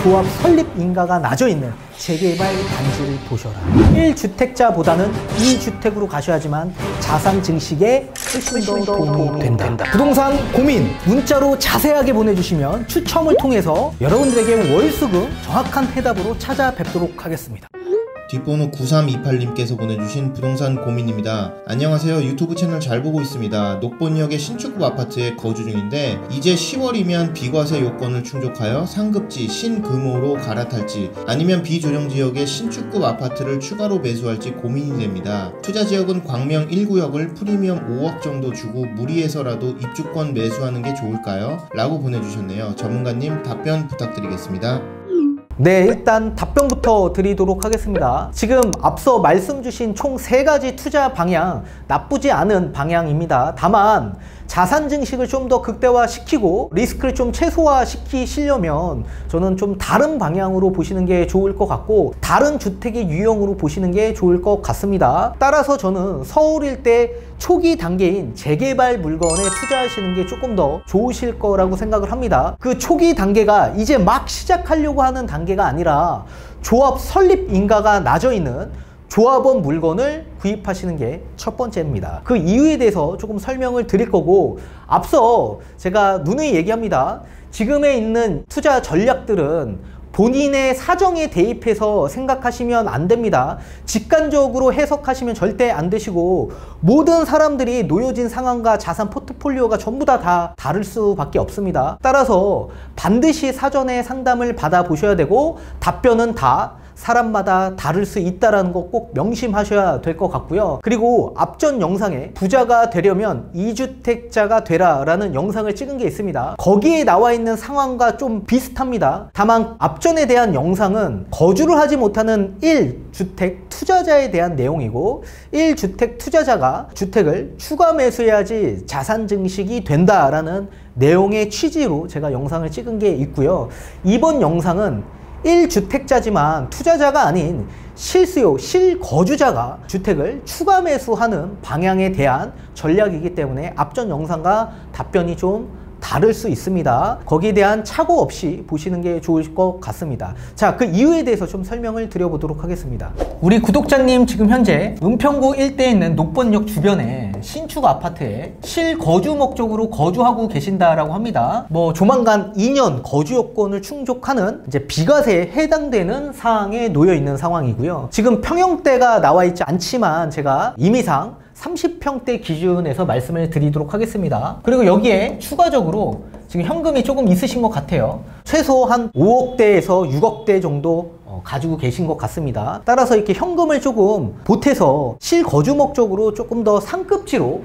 조합 설립 인가가 나져 있는 재개발 단지를 보셔라. 1주택자보다는 2주택으로 가셔야지만 자산 증식에 훨씬 더 도움이 된다. 부동산 고민 문자로 자세하게 보내주시면 추첨을 통해서 여러분들에게 월수금 정확한 해답으로 찾아뵙도록 하겠습니다. 뒷번호 9328님께서 보내주신 부동산 고민입니다. 안녕하세요. 유튜브 채널 잘 보고 있습니다. 녹본역의 신축급 아파트에 거주 중인데 이제 10월이면 비과세 요건을 충족하여 상급지 신금호로 갈아탈지 아니면 비조정지역의 신축급 아파트를 추가로 매수할지 고민이 됩니다. 투자지역은 광명 1구역을 프리미엄 5억 정도 주고 무리해서라도 입주권 매수하는 게 좋을까요? 라고 보내주셨네요. 전문가님 답변 부탁드리겠습니다. 네, 일단 답변부터 드리도록 하겠습니다. 지금 앞서 말씀 주신 총 3가지 투자 방향 나쁘지 않은 방향입니다. 다만 자산 증식을 좀 더 극대화시키고 리스크를 좀 최소화시키시려면 저는 좀 다른 방향으로 보시는 게 좋을 것 같고 다른 주택의 유형으로 보시는 게 좋을 것 같습니다. 따라서 저는 서울 일대 초기 단계인 재개발 물건에 투자하시는 게 조금 더 좋으실 거라고 생각을 합니다. 그 초기 단계가 이제 막 시작하려고 하는 단계가 아니라 조합 설립 인가가 나져 있는 조합원 물건을 구입하시는 게 첫 번째입니다. 그 이유에 대해서 조금 설명을 드릴 거고 앞서 제가 누누이 얘기합니다. 지금에 있는 투자 전략들은 본인의 사정에 대입해서 생각하시면 안 됩니다. 직관적으로 해석하시면 절대 안 되시고 모든 사람들이 놓여진 상황과 자산 포트폴리오가 전부 다 다를 수밖에 없습니다. 따라서 반드시 사전에 상담을 받아보셔야 되고 답변은 다 사람마다 다를 수 있다는 거 꼭 명심하셔야 될 것 같고요. 그리고 앞전 영상에 부자가 되려면 2주택자가 되라 라는 영상을 찍은 게 있습니다. 거기에 나와 있는 상황과 좀 비슷합니다. 다만 앞전에 대한 영상은 거주를 하지 못하는 1주택 투자자에 대한 내용이고 1주택 투자자가 주택을 추가 매수해야지 자산 증식이 된다라는 내용의 취지로 제가 영상을 찍은 게 있고요. 이번 영상은 1주택자지만 투자자가 아닌 실수요, 실거주자가 주택을 추가 매수하는 방향에 대한 전략이기 때문에 앞전 영상과 답변이 좀 다를 수 있습니다. 거기에 대한 착오 없이 보시는 게 좋을 것 같습니다. 자, 그 이유에 대해서 좀 설명을 드려보도록 하겠습니다. 우리 구독자님 지금 현재 은평구 일대에 있는 녹본역 주변에 신축 아파트에 실거주 목적으로 거주하고 계신다라고 합니다. 뭐 조만간 2년 거주 요건을 충족하는 이제 비과세에 해당되는 사항에 놓여 있는 상황이고요. 지금 평형대가 나와 있지 않지만 제가 임의상 30평대 기준에서 말씀을 드리도록 하겠습니다. 그리고 여기에 추가적으로 지금 현금이 조금 있으신 것 같아요. 최소 한 5억대에서 6억대 정도 가지고 계신 것 같습니다. 따라서 이렇게 현금을 조금 보태서 실거주 목적으로 조금 더 상급지로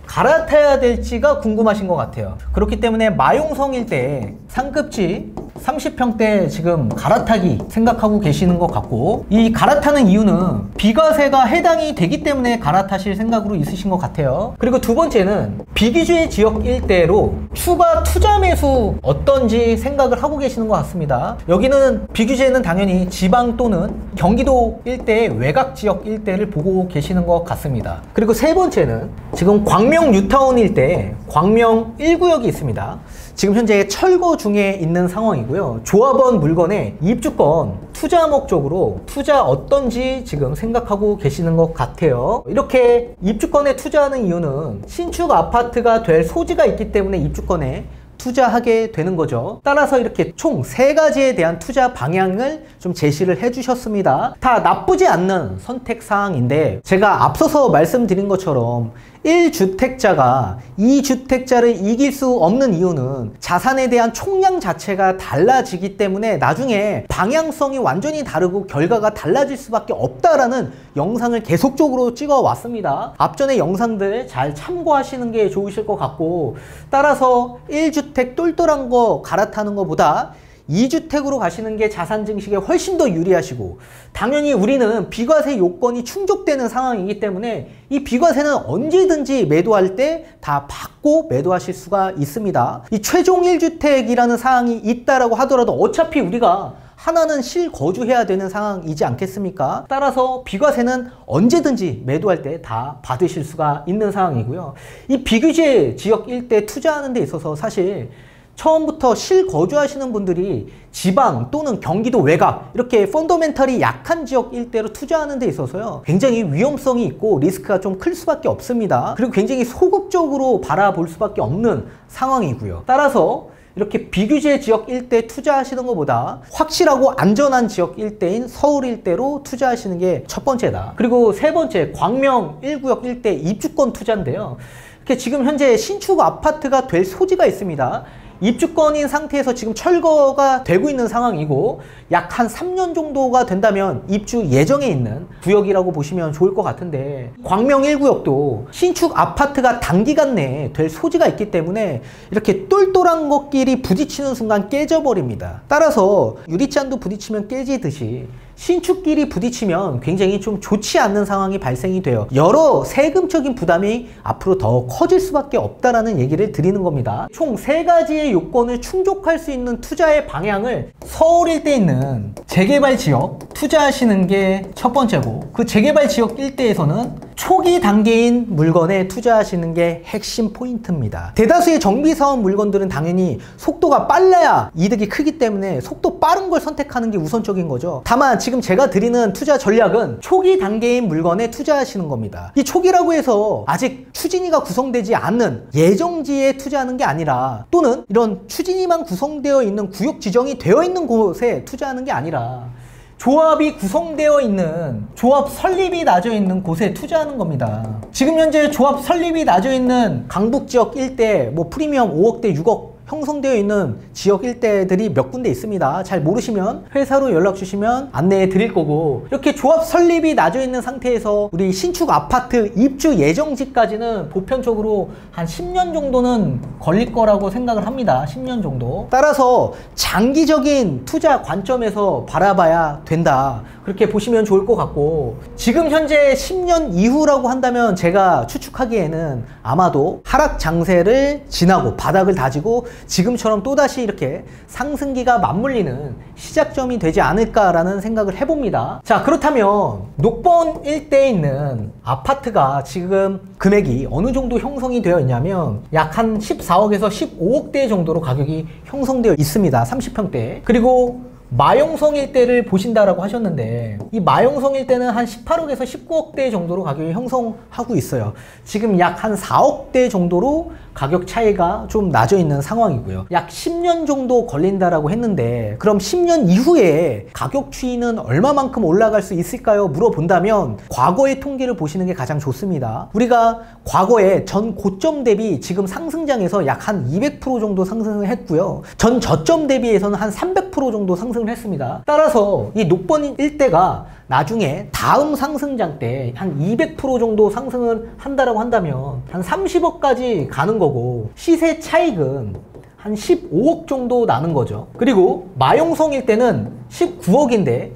갈아타야 될지가 궁금하신 것 같아요. 그렇기 때문에 마용성 일대에 상급지 30평대 지금 갈아타기 생각하고 계시는 것 같고 이 갈아타는 이유는 비과세가 해당이 되기 때문에 갈아타실 생각으로 있으신 것 같아요. 그리고 두 번째는 비규제 지역 일대로 추가 투자 매수 어떤지 생각을 하고 계시는 것 같습니다. 여기는 비규제는 당연히 지방 또는 경기도 일대의 외곽 지역 일대를 보고 계시는 것 같습니다. 그리고 세 번째는 지금 광명 뉴타운 일대에 광명 1구역이 있습니다. 지금 현재 철거 중에 있는 상황이고요. 조합원 물건에 입주권 투자 목적으로 투자 어떤지 지금 생각하고 계시는 것 같아요. 이렇게 입주권에 투자하는 이유는 신축 아파트가 될 소지가 있기 때문에 입주권에 투자하게 되는 거죠. 따라서 이렇게 총 3가지에 대한 투자 방향을 좀 제시를 해 주셨습니다. 다 나쁘지 않는 선택 사항인데 제가 앞서서 말씀드린 것처럼 1주택자가 2주택자를 이길 수 없는 이유는 자산에 대한 총량 자체가 달라지기 때문에 나중에 방향성이 완전히 다르고 결과가 달라질 수밖에 없다라는 영상을 계속적으로 찍어 왔습니다. 앞전의 영상들 잘 참고하시는 게 좋으실 것 같고 따라서 1주택 똘똘한 거 갈아타는 것보다 2주택으로 가시는 게 자산 증식에 훨씬 더 유리하시고 당연히 우리는 비과세 요건이 충족되는 상황이기 때문에 이 비과세는 언제든지 매도할 때 다 받고 매도하실 수가 있습니다. 이 최종 1주택이라는 사항이 있다라고 하더라도 어차피 우리가 하나는 실거주해야 되는 상황이지 않겠습니까? 따라서 비과세는 언제든지 매도할 때 다 받으실 수가 있는 상황이고요. 이 비규제 지역 일대 투자하는 데 있어서 사실 처음부터 실거주하시는 분들이 지방 또는 경기도 외곽 이렇게 펀더멘털이 약한 지역 일대로 투자하는 데 있어서요 굉장히 위험성이 있고 리스크가 좀 클 수밖에 없습니다. 그리고 굉장히 소극적으로 바라볼 수밖에 없는 상황이고요. 따라서 이렇게 비규제 지역 일대 투자하시는 것보다 확실하고 안전한 지역 일대인 서울 일대로 투자하시는 게 첫 번째다. 그리고 세 번째, 광명 1구역 일대 입주권 투자인데요. 이렇게 지금 현재 신축 아파트가 될 소지가 있습니다. 입주권인 상태에서 지금 철거가 되고 있는 상황이고 약 한 3년 정도가 된다면 입주 예정에 있는 구역이라고 보시면 좋을 것 같은데, 광명 1구역도 신축 아파트가 단기간 내에 될 소지가 있기 때문에 이렇게 똘똘한 것끼리 부딪히는 순간 깨져버립니다. 따라서 유리잔도 부딪히면 깨지듯이 신축끼리 부딪히면 굉장히 좀 좋지 않는 상황이 발생이 돼요. 여러 세금적인 부담이 앞으로 더 커질 수밖에 없다라는 얘기를 드리는 겁니다. 총 3가지의 요건을 충족할 수 있는 투자의 방향을 서울 일대에 있는 재개발 지역 투자하시는 게 첫 번째고, 그 재개발 지역 일대에서는 초기 단계인 물건에 투자하시는 게 핵심 포인트입니다. 대다수의 정비사업 물건들은 당연히 속도가 빨라야 이득이 크기 때문에 속도 빠른 걸 선택하는 게 우선적인 거죠. 다만 지금 제가 드리는 투자 전략은 초기 단계인 물건에 투자하시는 겁니다. 이 초기라고 해서 아직 추진위가 구성되지 않는 예정지에 투자하는 게 아니라, 또는 이런 추진위만 구성되어 있는 구역 지정이 되어 있는 곳에 투자하는 게 아니라 조합이 구성되어 있는, 조합 설립이 나져 있는 곳에 투자하는 겁니다. 지금 현재 조합 설립이 나져 있는 강북 지역 일대 뭐 프리미엄 5억대 6억 형성되어 있는 지역 일대들이 몇 군데 있습니다. 잘 모르시면 회사로 연락 주시면 안내해 드릴 거고, 이렇게 조합 설립이 나져 있는 상태에서 우리 신축 아파트 입주 예정지까지는 보편적으로 한 10년 정도는 걸릴 거라고 생각을 합니다. 10년 정도. 따라서 장기적인 투자 관점에서 바라봐야 된다, 그렇게 보시면 좋을 것 같고, 지금 현재 10년 이후라고 한다면 제가 추측하기에는 아마도 하락 장세를 지나고 바닥을 다지고 지금처럼 또다시 이렇게 상승기가 맞물리는 시작점이 되지 않을까라는 생각을 해봅니다. 자, 그렇다면 녹번 일대에 있는 아파트가 지금 금액이 어느 정도 형성이 되어 있냐면 약 한 14억에서 15억대 정도로 가격이 형성되어 있습니다. 30평대. 그리고 마용성 일대를 보신다라고 하셨는데, 이 마용성 일대는 한 18억에서 19억대 정도로 가격이 형성하고 있어요. 지금 약 한 4억대 정도로 가격 차이가 좀 나져 있는 상황이고요. 약 10년 정도 걸린다라고 했는데, 그럼 10년 이후에 가격 추이는 얼마만큼 올라갈 수 있을까요? 물어본다면 과거의 통계를 보시는 게 가장 좋습니다. 우리가 과거에 전 고점 대비 지금 상승장에서 약 한 200% 정도 상승을 했고요. 전 저점 대비해서는 한 300% 정도 상승을 했습니다. 따라서 이 녹번 일대가 나중에 다음 상승장 때 한 200% 정도 상승을 한다라고 한다면 한 30억까지 가는 거고, 시세 차익은 한 15억 정도 나는 거죠. 그리고 마용성 일대는 19억인데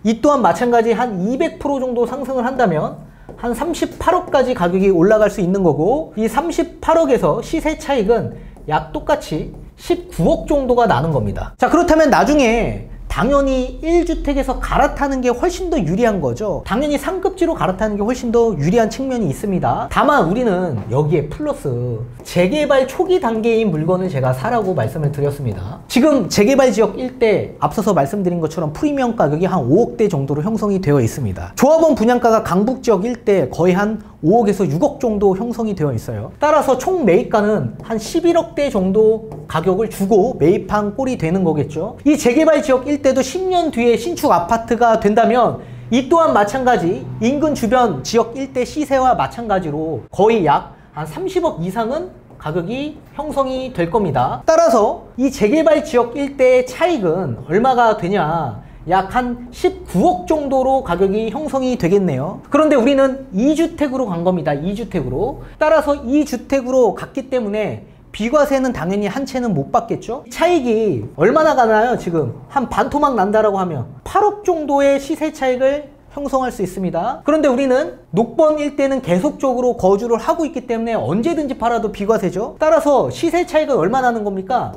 이 또한 마찬가지 한 200% 정도 상승을 한다면 한 38억까지 가격이 올라갈 수 있는 거고, 이 38억에서 시세 차익은 약 똑같이 19억 정도가 나는 겁니다. 자, 그렇다면 나중에 당연히 1주택에서 갈아타는 게 훨씬 더 유리한 거죠. 당연히 상급지로 갈아타는 게 훨씬 더 유리한 측면이 있습니다. 다만 우리는 여기에 플러스 재개발 초기 단계인 물건을 제가 사라고 말씀을 드렸습니다. 지금 재개발 지역 일대 앞서서 말씀드린 것처럼 프리미엄 가격이 한 5억대 정도로 형성이 되어 있습니다. 조합원 분양가가 강북 지역 일대 거의 한 5억에서 6억 정도 형성이 되어 있어요. 따라서 총 매입가는 한 11억대 정도 가격을 주고 매입한 꼴이 되는 거겠죠. 이 재개발 지역 일대도 10년 뒤에 신축 아파트가 된다면 이 또한 마찬가지 인근 주변 지역 일대 시세와 마찬가지로 거의 약 한 30억 이상은 가격이 형성이 될 겁니다. 따라서 이 재개발 지역 일대의 차익은 얼마가 되냐, 약 한 19억 정도로 가격이 형성이 되겠네요. 그런데 우리는 2주택으로 간 겁니다. 2주택으로. 따라서 2주택으로 갔기 때문에 비과세는 당연히 한 채는 못 받겠죠. 차익이 얼마나 가나요? 지금 한 반토막 난다라고 하면 8억 정도의 시세 차익을 형성할 수 있습니다. 그런데 우리는 녹번 일대는 계속적으로 거주를 하고 있기 때문에 언제든지 팔아도 비과세죠. 따라서 시세 차익은 얼마 나는 겁니까?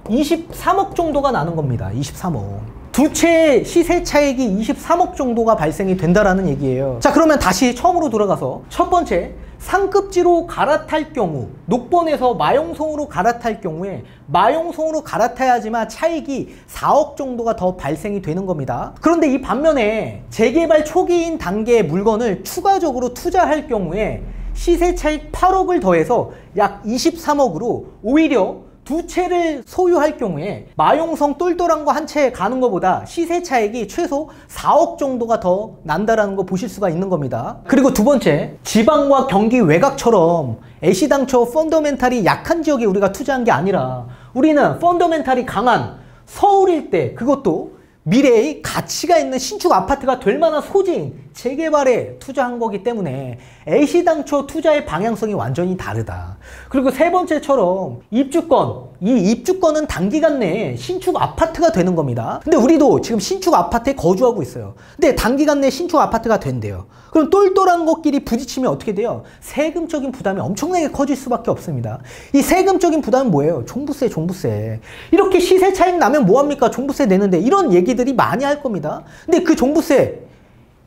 23억 정도가 나는 겁니다. 23억. 두 채의 시세 차익이 23억 정도가 발생이 된다라는 얘기예요. 자, 그러면 다시 처음으로 돌아가서 첫 번째, 상급지로 갈아탈 경우, 녹번에서 마용성으로 갈아탈 경우에 마용성으로 갈아타야지만 차익이 4억 정도가 더 발생이 되는 겁니다. 그런데 이 반면에 재개발 초기인 단계의 물건을 추가적으로 투자할 경우에 시세 차익 8억을 더해서 약 23억으로 오히려 두 채를 소유할 경우에 마용성 똘똘한 거 한 채 가는 것보다 시세 차익이 최소 4억 정도가 더 난다라는 거 보실 수가 있는 겁니다. 그리고 두 번째, 지방과 경기 외곽처럼 애시당초 펀더멘탈이 약한 지역에 우리가 투자한 게 아니라 우리는 펀더멘탈이 강한 서울 일대, 그것도 미래의 가치가 있는 신축 아파트가 될 만한 소재인 재개발에 투자한 거기 때문에 애시당초 투자의 방향성이 완전히 다르다. 그리고 세 번째처럼 입주권, 이 입주권은 단기간 내에 신축 아파트가 되는 겁니다. 근데 우리도 지금 신축 아파트에 거주하고 있어요. 근데 단기간 내에 신축 아파트가 된대요. 그럼 똘똘한 것끼리 부딪히면 어떻게 돼요? 세금적인 부담이 엄청나게 커질 수밖에 없습니다. 이 세금적인 부담은 뭐예요? 종부세, 종부세. 이렇게 시세 차익 나면 뭐합니까? 종부세 내는데, 이런 얘기들이 많이 할 겁니다. 근데 그 종부세,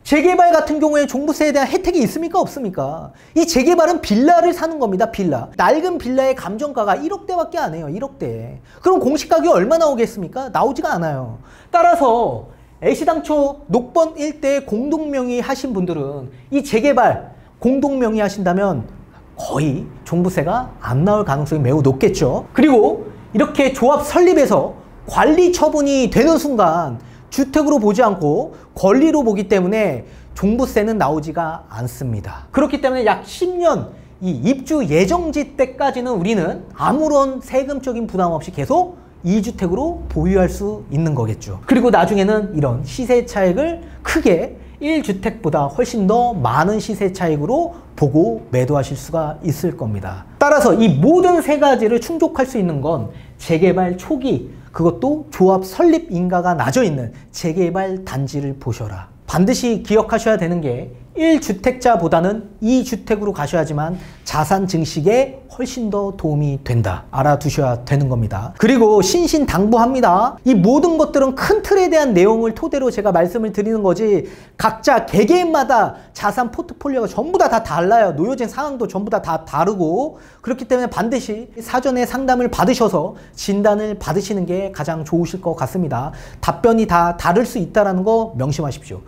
재개발 같은 경우에 종부세에 대한 혜택이 있습니까? 없습니까? 이 재개발은 빌라를 사는 겁니다. 빌라. 낡은 빌라의 감정가가 1억대밖에 안 해요. 1억대. 그럼 공시가격이 얼마 나오겠습니까? 나오지가 않아요. 따라서 애시당초 녹번 일대에 공동명의 하신 분들은 이 재개발 공동명의 하신다면 거의 종부세가 안 나올 가능성이 매우 높겠죠. 그리고 이렇게 조합 설립해서 관리 처분이 되는 순간 주택으로 보지 않고 권리로 보기 때문에 종부세는 나오지가 않습니다. 그렇기 때문에 약 10년 이 입주 예정지 때까지는 우리는 아무런 세금적인 부담 없이 계속 2주택으로 보유할 수 있는 거겠죠. 그리고 나중에는 이런 시세 차익을 크게 1주택보다 훨씬 더 많은 시세 차익으로 보고 매도하실 수가 있을 겁니다. 따라서 이 모든 세 가지를 충족할 수 있는 건 재개발 초기, 그것도 조합 설립 인가가 나져 있는 재개발 단지를 보셔라. 반드시 기억하셔야 되는 게 1주택자보다는 2주택으로 가셔야지만 자산 증식에 훨씬 더 도움이 된다. 알아두셔야 되는 겁니다. 그리고 신신당부합니다. 이 모든 것들은 큰 틀에 대한 내용을 토대로 제가 말씀을 드리는 거지 각자 개개인마다 자산 포트폴리오가 전부 다 달라요. 놓여진 상황도 전부 다 다르고, 그렇기 때문에 반드시 사전에 상담을 받으셔서 진단을 받으시는 게 가장 좋으실 것 같습니다. 답변이 다 다를 수 있다는 거 명심하십시오.